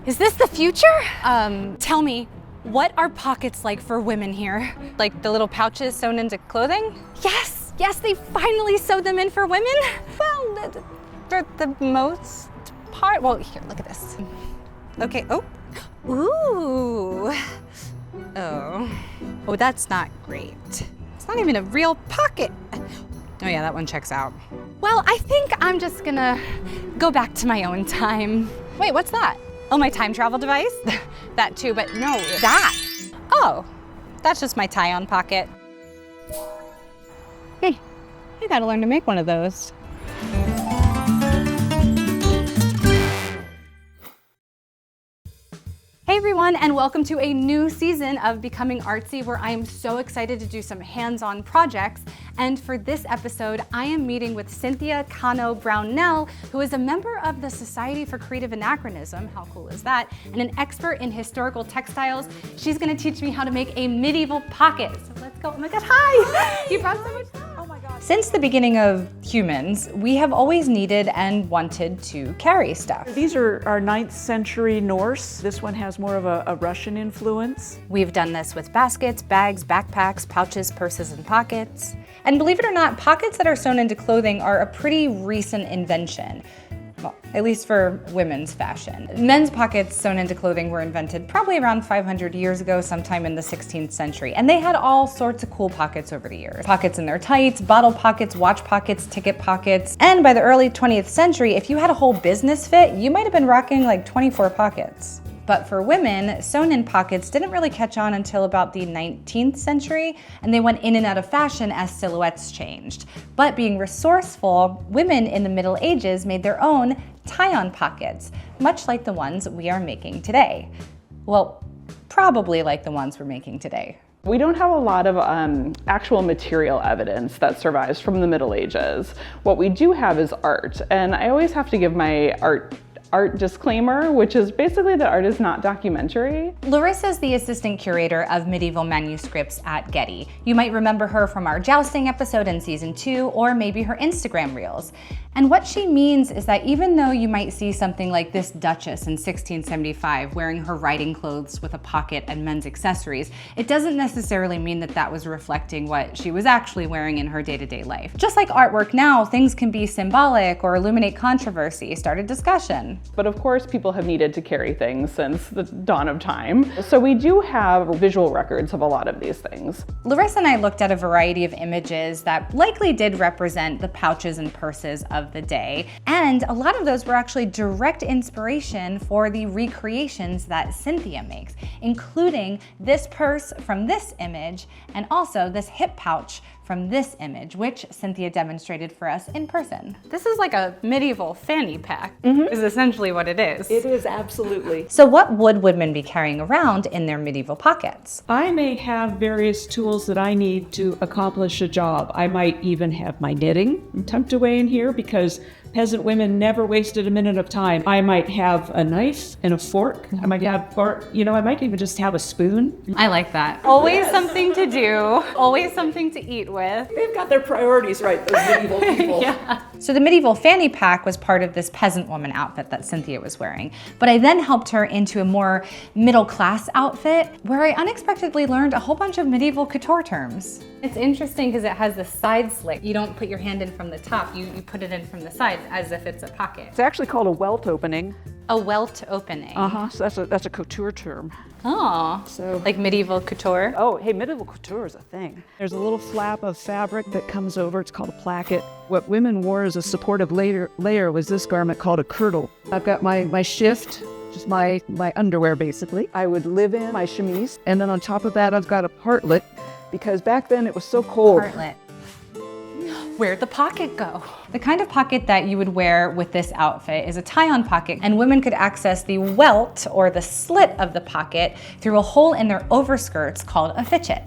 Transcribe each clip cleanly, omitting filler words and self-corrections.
Is this the future? Tell me, what are pockets like for women here? Like the little pouches sewn into clothing? Yes, they finally sewed them in for women. Well, for the most part. Well, here, look at this. Okay, Ooh. Oh, that's not great. It's not even a real pocket. Oh yeah, that one checks out. Well, I think I'm just gonna go back to my own time. Wait, what's that? Oh, my time travel device? That too, but no, that. Oh, that's just my tie-on pocket. Hey, I gotta learn to make one of those. Hey everyone, and welcome to a new season of Becoming Artsy, where I am so excited to do some hands-on projects. And for this episode, I am meeting with Cynthia Konow-Brownell, who is a member of the Society for Creative Anachronism, how cool is that, and an expert in historical textiles. She's gonna teach me how to make a medieval pocket. So let's go. Oh my God, hi! You brought so much stuff. Oh my God. Since the beginning of humans, we have always needed and wanted to carry stuff. These are our 9th century Norse. This one has more of a Russian influence. We've done this with baskets, bags, backpacks, pouches, purses, and pockets. And believe it or not, pockets that are sewn into clothing are a pretty recent invention. Well, at least for women's fashion. Men's pockets sewn into clothing were invented probably around 500 years ago, sometime in the 16th century. And they had all sorts of cool pockets over the years. Pockets in their tights, bottle pockets, watch pockets, ticket pockets. And by the early 20th century, if you had a whole business fit, you might have been rocking like 24 pockets. But for women, sewn-in pockets didn't really catch on until about the 19th century, and they went in and out of fashion as silhouettes changed. But being resourceful, women in the Middle Ages made their own tie-on pockets, much like the ones we are making today. Well, probably like the ones we're making today. We don't have a lot of actual material evidence that survives from the Middle Ages. What we do have is art, and I always have to give my art disclaimer, which is basically that art is not documentary. Larisa is the assistant curator of medieval manuscripts at Getty. You might remember her from our jousting episode in season 2, or maybe her Instagram reels. And what she means is that even though you might see something like this Duchess in 1675 wearing her riding clothes with a pocket and men's accessories, it doesn't necessarily mean that that was reflecting what she was actually wearing in her day-to-day life. Just like artwork now, things can be symbolic or illuminate controversy, start a discussion. But of course, people have needed to carry things since the dawn of time. So we do have visual records of a lot of these things. Larisa and I looked at a variety of images that likely did represent the pouches and purses of the day. And a lot of those were actually direct inspiration for the recreations that Cynthia makes, including this purse from this image and also this hip pouch from this image, which Cynthia demonstrated for us in person. This is like a medieval fanny pack, is essentially what it is. It is, absolutely. So what would women be carrying around in their medieval pockets? I may have various tools that I need to accomplish a job. I might even have my knitting tucked away in here because peasant women never wasted a minute of time. I might have a knife and a fork. I might have, I might even just have a spoon. I like that. Always something to do, always something to eat with. They've got their priorities right, those medieval people. Yeah. So the medieval fanny pack was part of this peasant woman outfit that Cynthia was wearing. But I then helped her into a more middle class outfit where I unexpectedly learned a whole bunch of medieval couture terms. It's interesting because it has the side slit. You don't put your hand in from the top, you put it in from the sides as if it's a pocket. It's actually called a welt opening. A welt opening. So that's a couture term. Oh, So like medieval couture. Oh, hey, medieval couture is a thing. There's a little flap of fabric that comes over. It's called a placket. What women wore as a supportive layer was this garment called a kirtle. I've got my shift, just my underwear basically. I would live in my chemise, and then on top of that I've got a partlet, because back then it was so cold. Partlet. Where'd the pocket go? The kind of pocket that you would wear with this outfit is a tie-on pocket, and women could access the welt, or the slit of the pocket, through a hole in their overskirts called a fitchet.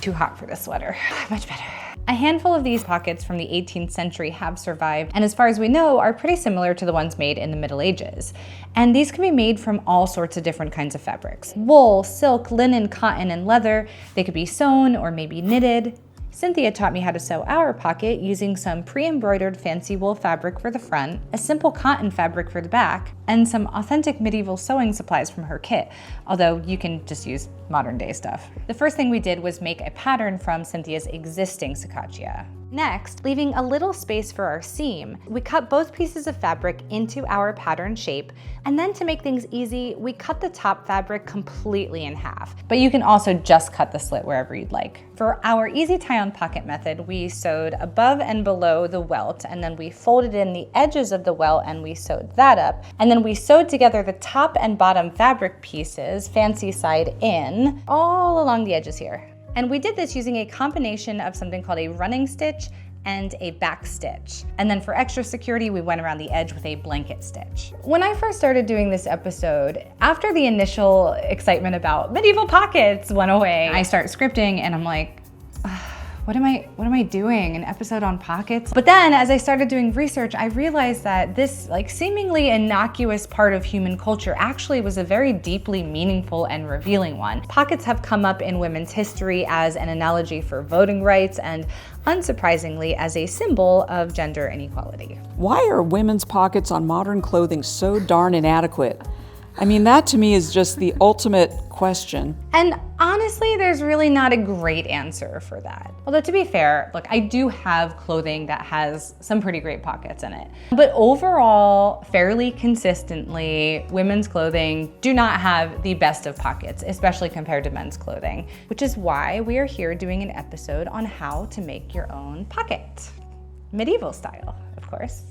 Too hot for this sweater. Much better. A handful of these pockets from the 18th century have survived, and as far as we know, are pretty similar to the ones made in the Middle Ages. And these can be made from all sorts of different kinds of fabrics. Wool, silk, linen, cotton, and leather. They could be sewn or maybe knitted. Cynthia taught me how to sew our pocket using some pre-embroidered fancy wool fabric for the front, a simple cotton fabric for the back, and some authentic medieval sewing supplies from her kit, although you can just use modern day stuff. The first thing we did was make a pattern from Cynthia's existing Sakachia. Next, leaving a little space for our seam, we cut both pieces of fabric into our pattern shape, and then to make things easy, we cut the top fabric completely in half. But you can also just cut the slit wherever you'd like. For our easy tie-on pocket method, we sewed above and below the welt, and then we folded in the edges of the welt and we sewed that up. And then we sewed together the top and bottom fabric pieces, fancy side in, all along the edges here. And we did this using a combination of something called a running stitch and a back stitch. And then for extra security, we went around the edge with a blanket stitch. When I first started doing this episode, after the initial excitement about medieval pockets went away, I start scripting and I'm like, what am I doing? An episode on pockets? But then as I started doing research, I realized that this seemingly innocuous part of human culture actually was a very deeply meaningful and revealing one. Pockets have come up in women's history as an analogy for voting rights and, unsurprisingly, as a symbol of gender inequality. Why are women's pockets on modern clothing so darn inadequate? I mean, that to me is just the ultimate question. And honestly, there's really not a great answer for that. Although to be fair, look, I do have clothing that has some pretty great pockets in it. But overall, fairly consistently, women's clothing do not have the best of pockets, especially compared to men's clothing, which is why we are here doing an episode on how to make your own pocket. Medieval style, of course.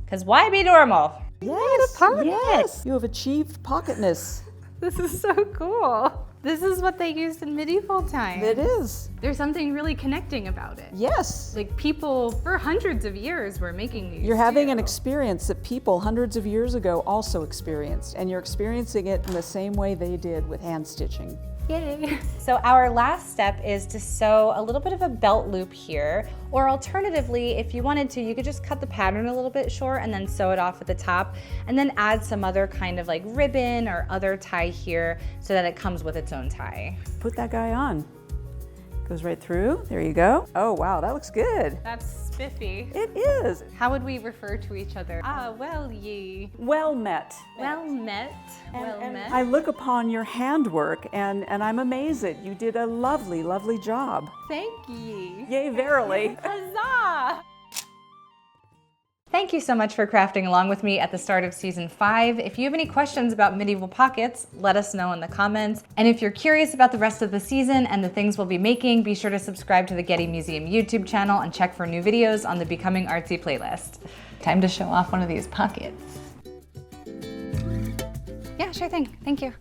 Because why be normal? Yes, you have achieved pocketness. This is so cool. This is what they used in medieval times. It is. There's something really connecting about it. Yes. Like people for hundreds of years were making these. You're having an experience that people hundreds of years ago also experienced, and you're experiencing it in the same way they did with hand stitching. Yay. So our last step is to sew a little bit of a belt loop here, or alternatively, if you wanted to, you could just cut the pattern a little bit short and then sew it off at the top, and then add some other kind of ribbon or other tie here so that it comes with its own tie. Put that guy on. Goes right through. There you go. Oh, wow, that looks good. That's spiffy. It is. How would we refer to each other? Ah, well ye. Well met. Well met. Well met. I look upon your handwork and I'm amazed. You did a lovely, lovely job. Thank ye. Yay, verily. Huzzah! Thank you so much for crafting along with me at the start of season 5. If you have any questions about medieval pockets, let us know in the comments. And if you're curious about the rest of the season and the things we'll be making, be sure to subscribe to the Getty Museum YouTube channel and check for new videos on the Becoming Artsy playlist. Time to show off one of these pockets. Yeah, sure thing. Thank you.